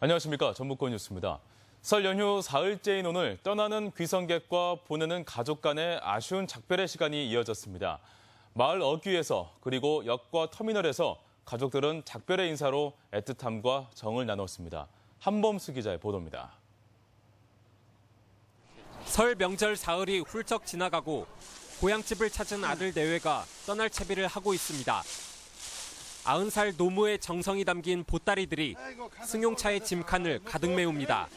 안녕하십니까. 전북권 뉴스입니다. 설 연휴 사흘째인 오늘 떠나는 귀성객과 보내는 가족 간의 아쉬운 작별의 시간이 이어졌습니다. 마을 어귀에서 그리고 역과 터미널에서 가족들은 작별의 인사로 애틋함과 정을 나눴습니다. 한범수 기자의 보도입니다. 설 명절 사흘이 훌쩍 지나가고 고향집을 찾은 아들 내외가 떠날 채비를 하고 있습니다. 90살 노무의 정성이 담긴 보따리들이 승용차의 짐칸을 가득 메웁니다.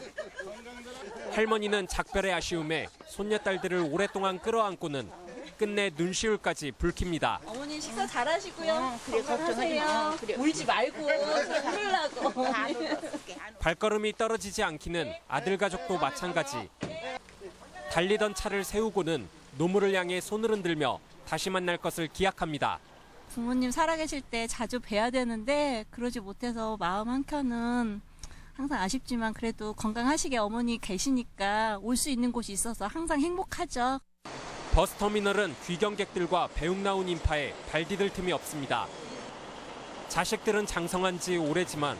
할머니는 작별의 아쉬움에 손녀딸들을 오랫동안 끌어안고는 끝내 눈시울까지 붉힙니다. 어머니 식사 잘하시고요. 건강하세요. 울지 말고 울으려고. 발걸음이 떨어지지 않기는 아들 가족도 마찬가지. 달리던 차를 세우고는 노무를 향해 손을 흔들며 다시 만날 것을 기약합니다. 부모님 살아계실 때 자주 뵈야 되는데 그러지 못해서 마음 한켠은 항상 아쉽지만 그래도 건강하시게 어머니 계시니까 올 수 있는 곳이 있어서 항상 행복하죠. 버스터미널은 귀경객들과 배웅 나온 인파에 발 디딜 틈이 없습니다. 자식들은 장성한 지 오래지만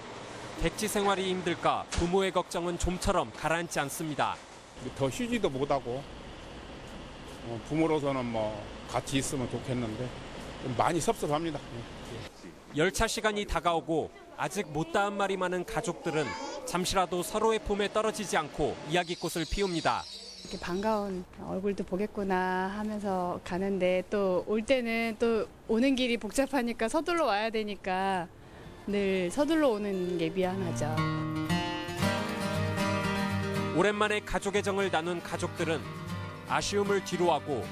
객지 생활이 힘들까 부모의 걱정은 좀처럼 가라앉지 않습니다. 더 쉬지도 못하고 부모로서는 같이 있으면 좋겠는데 많이 섭섭합니다. 열차 시간이 다가오고 아직 못다한 말이 많은 가족들은 잠시라도 서로의 품에 떨어지지 않고 이야기꽃을 피웁니다. 이렇게 반가운 얼굴도 보겠구나 하면서 가는데 또 올 때는 또 오는 길이 복잡하니까 서둘러 와야 되니까 늘 서둘러 오는 게 미안하죠. 오랜만에 가족의 정을 나눈 가족들은 아쉬움을 뒤로하고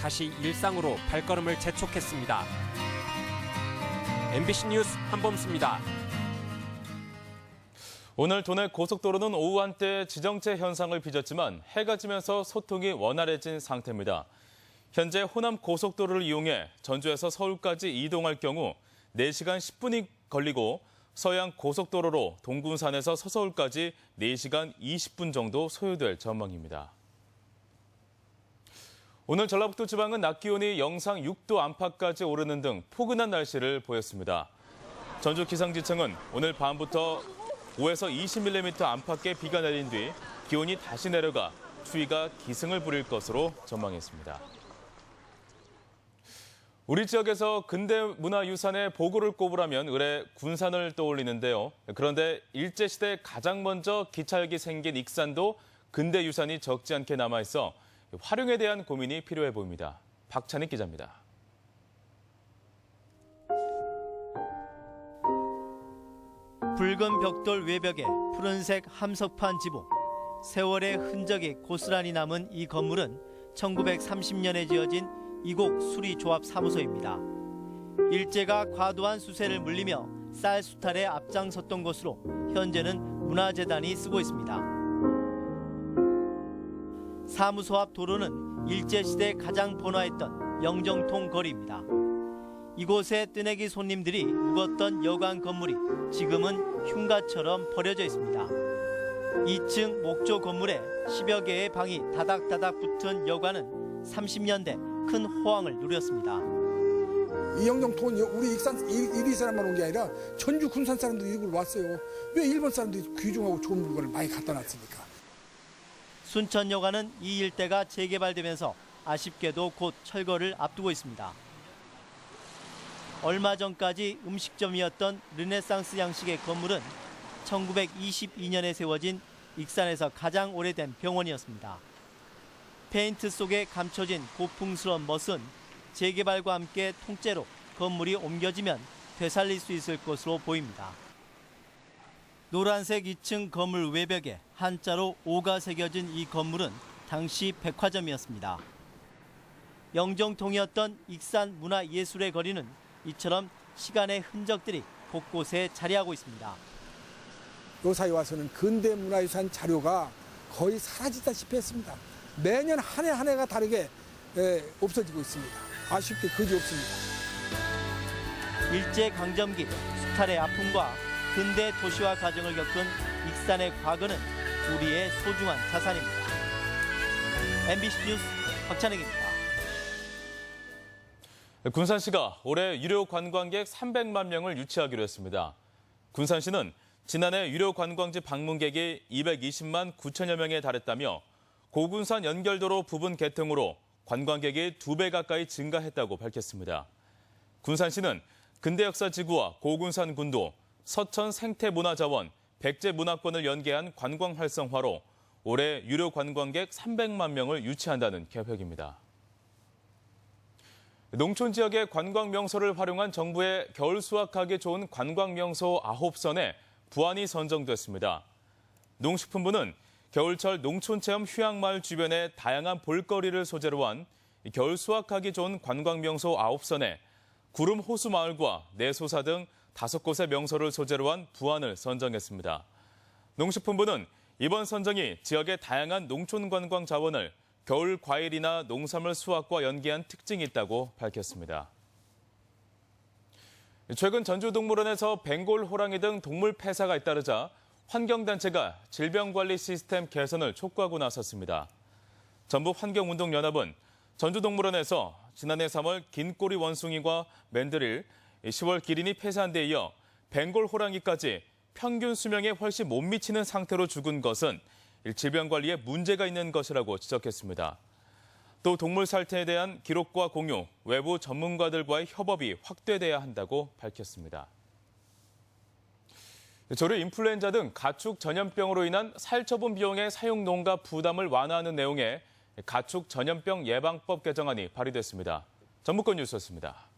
다시 일상으로 발걸음을 재촉했습니다. MBC 뉴스 한범수입니다. 오늘 도내 고속도로는 오후 한때 지정체 현상을 빚었지만 해가 지면서 소통이 원활해진 상태입니다. 현재 호남 고속도로를 이용해 전주에서 서울까지 이동할 경우 4시간 10분이 걸리고 서해안 고속도로로 동군산에서 서서울까지 4시간 20분 정도 소요될 전망입니다. 오늘 전라북도 지방은 낮 기온이 영상 6도 안팎까지 오르는 등 포근한 날씨를 보였습니다. 전주 기상지청은 오늘 밤부터 5에서 20mm 안팎의 비가 내린 뒤 기온이 다시 내려가 추위가 기승을 부릴 것으로 전망했습니다. 우리 지역에서 근대문화유산의 보고를 꼽으라면 의뢰 군산을 떠올리는데요. 그런데 일제시대 가장 먼저 기차역이 생긴 익산도 근대유산이 적지 않게 남아있어 활용에 대한 고민이 필요해 보입니다. 박찬익 기자입니다. 붉은 벽돌 외벽에 푸른색 함석판 지붕, 세월의 흔적이 고스란히 남은 이 건물은 1930년에 지어진 이곡 수리조합 사무소입니다. 일제가 과도한 수세를 물리며 쌀 수탈에 앞장섰던 곳으로 현재는 문화재단이 쓰고 있습니다. 사무소 앞 도로는 일제시대 가장 번화했던 영정통 거리입니다. 이곳에 뜨내기 손님들이 묵었던 여관 건물이 지금은 흉가처럼 버려져 있습니다. 2층 목조 건물에 10여 개의 방이 다닥다닥 붙은 여관은 30년대 큰 호황을 누렸습니다. 이 영정통은 우리 익산 이리 사람만 온 게 아니라 전주 군산 사람들이 이걸 왔어요. 왜 일본 사람들이 귀중하고 좋은 물건을 많이 갖다 놨습니까? 순천여관은 이 일대가 재개발되면서 아쉽게도 곧 철거를 앞두고 있습니다. 얼마 전까지 음식점이었던 르네상스 양식의 건물은 1922년에 세워진 익산에서 가장 오래된 병원이었습니다. 페인트 속에 감춰진 고풍스러운 멋은 재개발과 함께 통째로 건물이 옮겨지면 되살릴 수 있을 것으로 보입니다. 노란색 2층 건물 외벽에 한자로 5가 새겨진 이 건물은 당시 백화점이었습니다. 영정통이었던 익산 문화예술의 거리는 이처럼 시간의 흔적들이 곳곳에 자리하고 있습니다. 요 사이 와서는 근대문화유산 자료가 거의 사라지다시피 했습니다. 매년 한 해 한 해가 다르게 없어지고 있습니다. 아쉽게 그지없습니다. 일제강점기 수탈의 아픔과 근대 도시화 과정을 겪은 익산의 과거는 우리의 소중한 자산입니다. MBC 뉴스 박찬익입니다. 군산시가 올해 유료 관광객 300만 명을 유치하기로 했습니다. 군산시는 지난해 유료 관광지 방문객이 220만 9천여 명에 달했다며 고군산 연결도로 부분 개통으로 관광객이 2배 가까이 증가했다고 밝혔습니다. 군산시는 근대역사지구와 고군산 군도, 서천 생태문화자원, 백제문화권을 연계한 관광 활성화로 올해 유료 관광객 300만 명을 유치한다는 계획입니다. 농촌 지역의 관광 명소를 활용한 정부의 겨울 수확하기 좋은 관광 명소 9선에 부안이 선정됐습니다. 농식품부는 겨울철 농촌체험 휴양마을 주변에 다양한 볼거리를 소재로 한 겨울 수확하기 좋은 관광 명소 9선에 구름 호수마을과 내소사 등 5곳의 명소를 소재로 한 부안을 선정했습니다. 농식품부는 이번 선정이 지역의 다양한 농촌 관광 자원을 겨울 과일이나 농산물 수확과 연계한 특징이 있다고 밝혔습니다. 최근 전주동물원에서 벵골, 호랑이 등 동물 폐사가 잇따르자 환경단체가 질병관리 시스템 개선을 촉구하고 나섰습니다. 전북환경운동연합은 전주동물원에서 지난해 3월 긴꼬리 원숭이와 맨드릴, 10월 기린이 폐사한 데 이어 벵골, 호랑이까지 평균 수명에 훨씬 못 미치는 상태로 죽은 것은 질병관리에 문제가 있는 것이라고 지적했습니다. 또 동물 살태에 대한 기록과 공유, 외부 전문가들과의 협업이 확대돼야 한다고 밝혔습니다. 조류 인플루엔자 등 가축 전염병으로 인한 살처분 비용의 사용 농가 부담을 완화하는 내용의 가축 전염병 예방법 개정안이 발의됐습니다. 전북권 뉴스였습니다.